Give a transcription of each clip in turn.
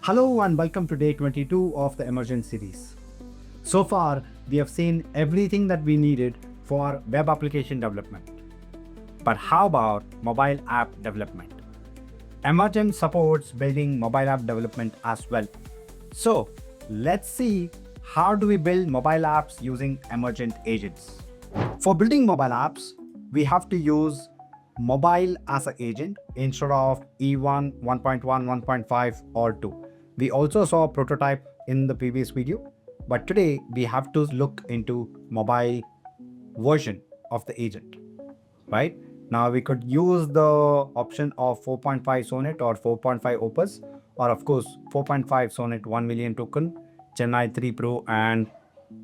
Hello and welcome to day 22 of the Emergent series. So far, we have seen everything that we needed for web application development. But how about mobile app development? Emergent supports building mobile app development as well. So let's see how do we build mobile apps using Emergent agents. For building mobile apps, we have to use mobile as an agent instead of E1, 1.1, 1.5 or 2. We also saw a prototype in the previous video, but today we have to look into mobile version of the agent, right? Now we could use the option of 4.5 Sonnet or 4.5 Opus, or of course 4.5 Sonnet 1 million token, Gemini 3 Pro and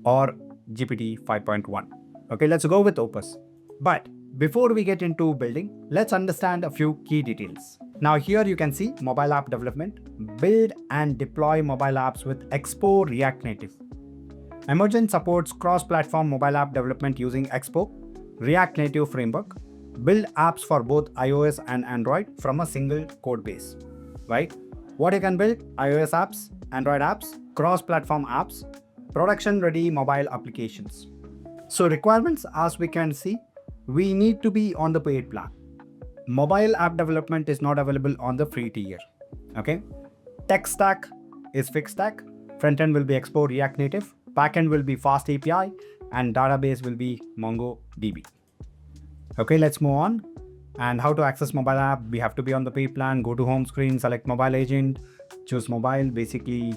or GPT 5.1. Okay, let's go with Opus. But before we get into building, let's understand a few key details. Now here you can see mobile app development, build and deploy mobile apps with Expo React Native. Emergent supports cross-platform mobile app development using Expo React Native framework, build apps for both iOS and Android from a single code base, right? What you can build: iOS apps, Android apps, cross-platform apps, production-ready mobile applications. So requirements, as we can see, we need to be on the paid plan. Mobile app development is not available on the free tier. Okay. Tech stack is fixed stack. Frontend will be Expo React Native. Backend will be FastAPI and database will be MongoDB. Okay, let's move on. And how to access mobile app? We have to be on the paid plan. Go to home screen, select mobile agent, choose mobile, basically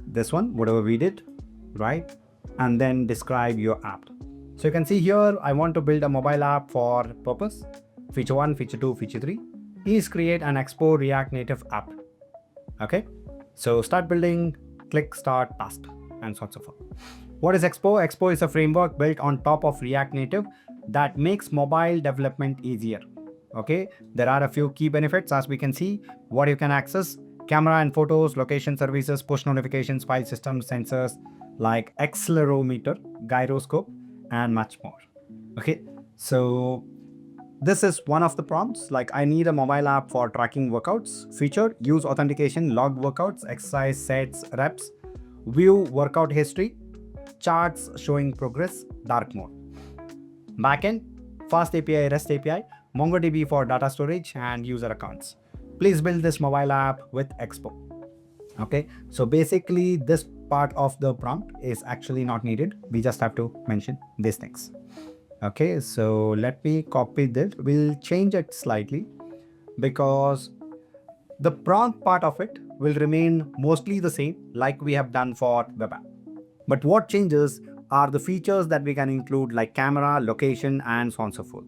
this one, whatever we did, right? And then describe your app. So you can see here, I want to build a mobile app for purpose. Feature 1, Feature 2, Feature 3. Please create an Expo React Native app. Okay, so start building, click start task, and so on and so forth. What is Expo? Expo is a framework built on top of React Native that makes mobile development easier. Okay, there are a few key benefits as we can see. What you can access: camera and photos, location services, push notifications, file system, sensors like accelerometer, gyroscope, and much more. Okay, so this is one of the prompts, like I need a mobile app for tracking workouts. Feature: use authentication, log workouts, exercise sets, reps, view workout history, charts showing progress, dark mode. Backend: Fast API, REST API, MongoDB for data storage and user accounts. Please build this mobile app with Expo. Okay, so basically this part of the prompt is actually not needed. We just have to mention these things. Okay, so let me copy this. We'll change it slightly because the prompt part of it will remain mostly the same like we have done for web app. But what changes are the features that we can include, like camera, location, and so on and so forth.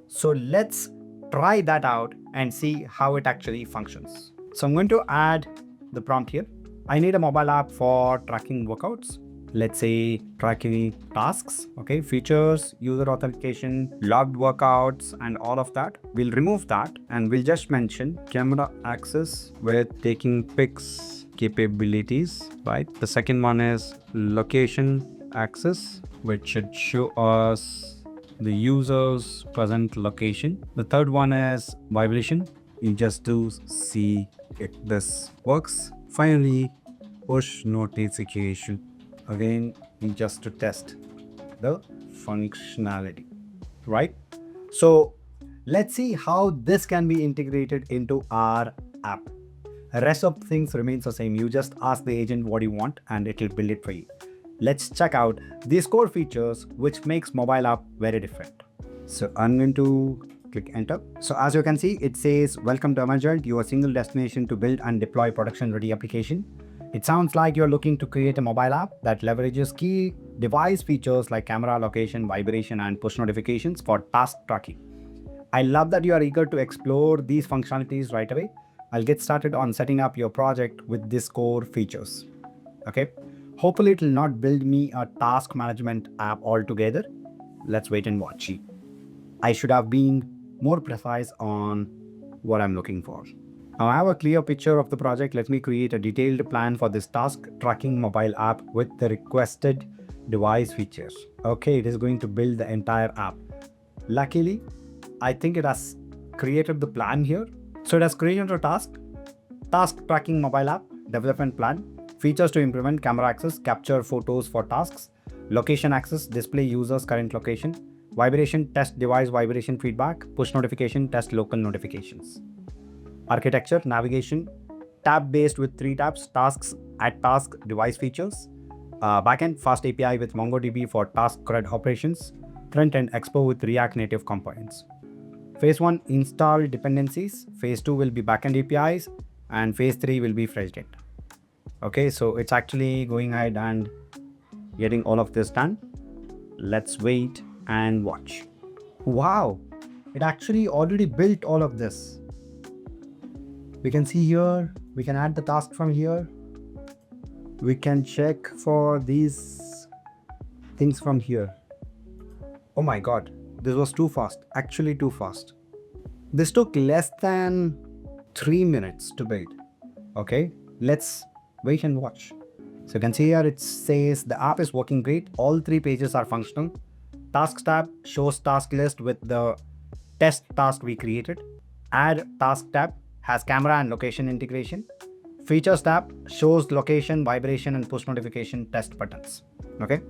So let's try that out and see how it actually functions. So I'm going to add the prompt here. I need a mobile app for tracking workouts. Let's say tracking tasks. Okay, features, user authentication, logged workouts, and all of that. We'll remove that and we'll just mention camera access with taking pics capabilities, right? The second one is location access, which should show us the user's present location. The third one is vibration. You just do see if this works. Finally, push notification. Again, just to test the functionality, right? So let's see how this can be integrated into our app. The rest of things remains the same. You just ask the agent what you want and it will build it for you. Let's check out these core features which makes mobile app very different. So I'm going to click enter. So as you can see, it says welcome to Emergent, your single destination to build and deploy production ready application. It sounds like you're looking to create a mobile app that leverages key device features like camera, location, vibration, and push notifications for task tracking. I love that you are eager to explore these functionalities right away. I'll get started on setting up your project with these core features. Okay, hopefully it will not build me a task management app altogether. Let's wait and watch. I should have been more precise on what I'm looking for. Now I have a clear picture of the project. Let me create a detailed plan for this task tracking mobile app with the requested device features. Okay, it is going to build the entire app. Luckily, I think it has created the plan here. So it has created a task tracking mobile app. development plan, features to implement camera access, capture photos for tasks, location access, display users' current location, vibration, test device vibration feedback, push notification, test local notifications. Architecture, navigation, tab-based with 3 tabs, tasks, add task, device features. Backend, FastAPI with MongoDB for task CRUD operations. Front-end, Expo with React Native components. Phase 1, install dependencies. Phase 2 will be backend APIs. And phase 3 will be fresh data. Okay, so it's actually going ahead and getting all of this done. Let's wait and watch. Wow, it actually already built all of this. We can see here, we can add the task from here. We can check for these things from here. Oh my God, this was too fast, actually too fast. This took less than 3 minutes to build. Okay, let's wait and watch. So you can see here it says the app is working great. All 3 pages are functional. Tasks tab shows task list with the test task we created. Add task tab has camera and location integration. Features tab shows location, vibration, and push notification test buttons. Okay,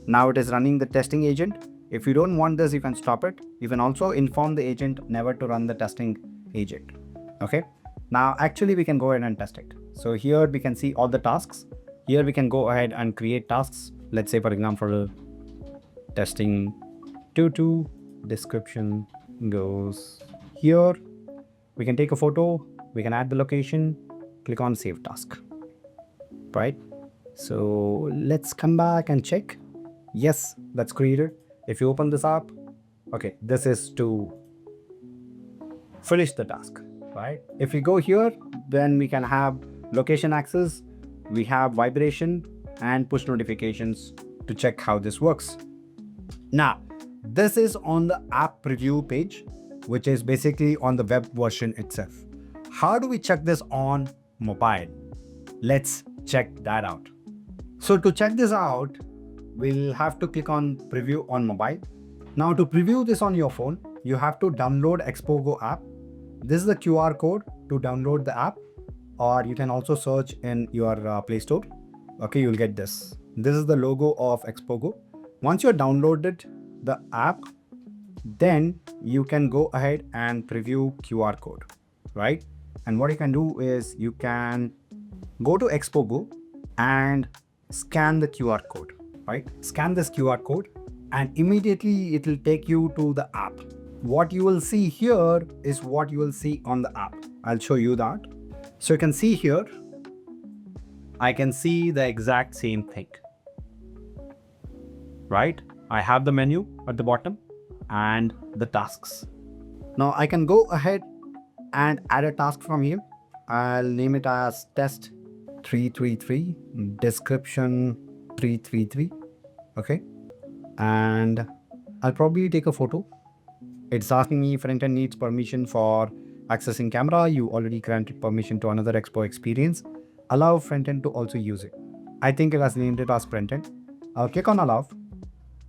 now it is running the testing agent. If you don't want this, you can stop it. You can also inform the agent never to run the testing agent. Okay, now actually we can go ahead and test it. So here we can see all the tasks. Here we can go ahead and create tasks. Let's say, for example, testing 2 description goes here. We can take a photo, we can add the location, click on save task, right? So let's come back and check. Yes, that's created. If you open this up, okay, this is to finish the task, right? If we go here, then we can have location access, we have vibration and push notifications to check how this works. Now, this is on the app preview page, which is basically on the web version itself. How do we check this on mobile? Let's check that out. So to check this out, we'll have to click on preview on mobile. Now to preview this on your phone, you have to download Expo Go app. This is the QR code to download the app, or you can also search in your Play Store. Okay, you'll get this. This is the logo of Expo Go. Once you're downloaded the app, then you can go ahead and preview QR code, right? And what you can do is you can go to Expo Go and scan the QR code, right? Scan this QR code and immediately it will take you to the app. What you will see here is what you will see on the app. I'll show you that. So you can see here, I can see the exact same thing, right? I have the menu at the bottom and the tasks. Now I can go ahead and add a task from here. I'll name it as test 333, description 333. Okay. And I'll probably take a photo. It's asking me front-end needs permission for accessing camera. You already granted permission to another Expo experience. Allow front-end to also use it. I think it has named it as front-end. I'll click on allow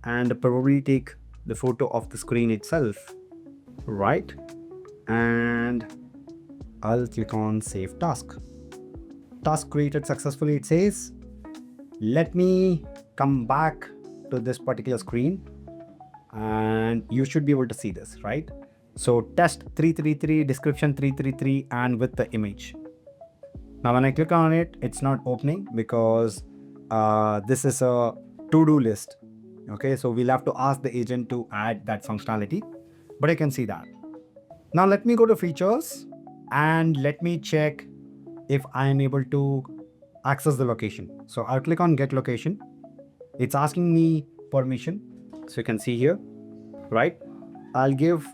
and probably take the photo of the screen itself, right? And I'll click on save task. Task created successfully, it says. Let me come back to this particular screen and you should be able to see this, right? So test 333, description 333, and with the image. Now when I click on it, it's not opening because this is a to-do list. Okay, so we'll have to ask the agent to add that functionality, but I can see that. Now let me go to features and let me check if I am able to access the location. So I'll click on get location. It's asking me permission. So you can see here, right? I'll give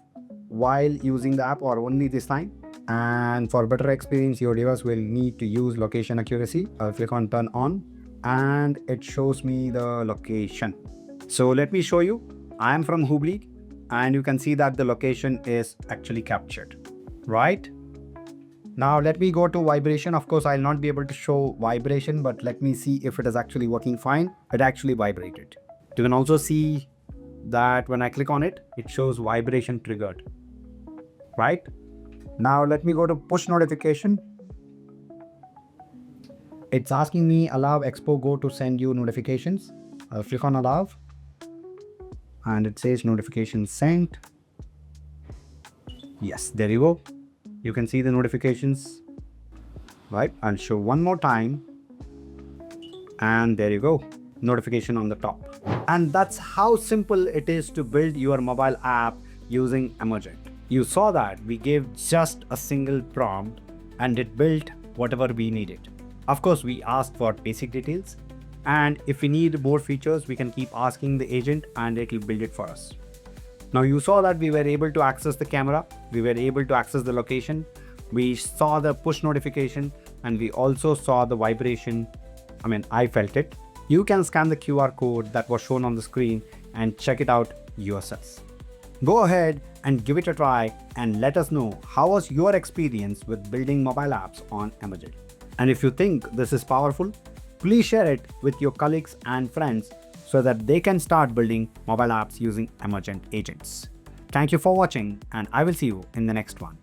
while using the app or only this time. And for better experience, your device will need to use location accuracy. I'll click on turn on and it shows me the location. So let me show you. I am from Hubli and you can see that the location is actually captured, right? Now let me go to vibration. Of course, I'll not be able to show vibration, but let me see if it is actually working fine. It actually vibrated. You can also see that when I click on it, it shows vibration triggered, right? Now let me go to push notification. It's asking me allow Expo Go to send you notifications. I'll click on allow and it says notifications sent. Yes, there you go. You can see the notifications, right? I'll show one more time and there you go, notification on the top. And that's how simple it is to build your mobile app using Emergent. You saw that we gave just a single prompt and it built whatever we needed. Of course, we asked for basic details, and if we need more features, we can keep asking the agent and it will build it for us. Now you saw that we were able to access the camera, we were able to access the location, we saw the push notification, and we also saw the vibration. I felt it. You can scan the QR code that was shown on the screen and check it out yourself. Go ahead and give it a try and let us know how was your experience with building mobile apps on Emergent. And if you think this is powerful, please share it with your colleagues and friends so that they can start building mobile apps using Emergent agents. Thank you for watching, and I will see you in the next one.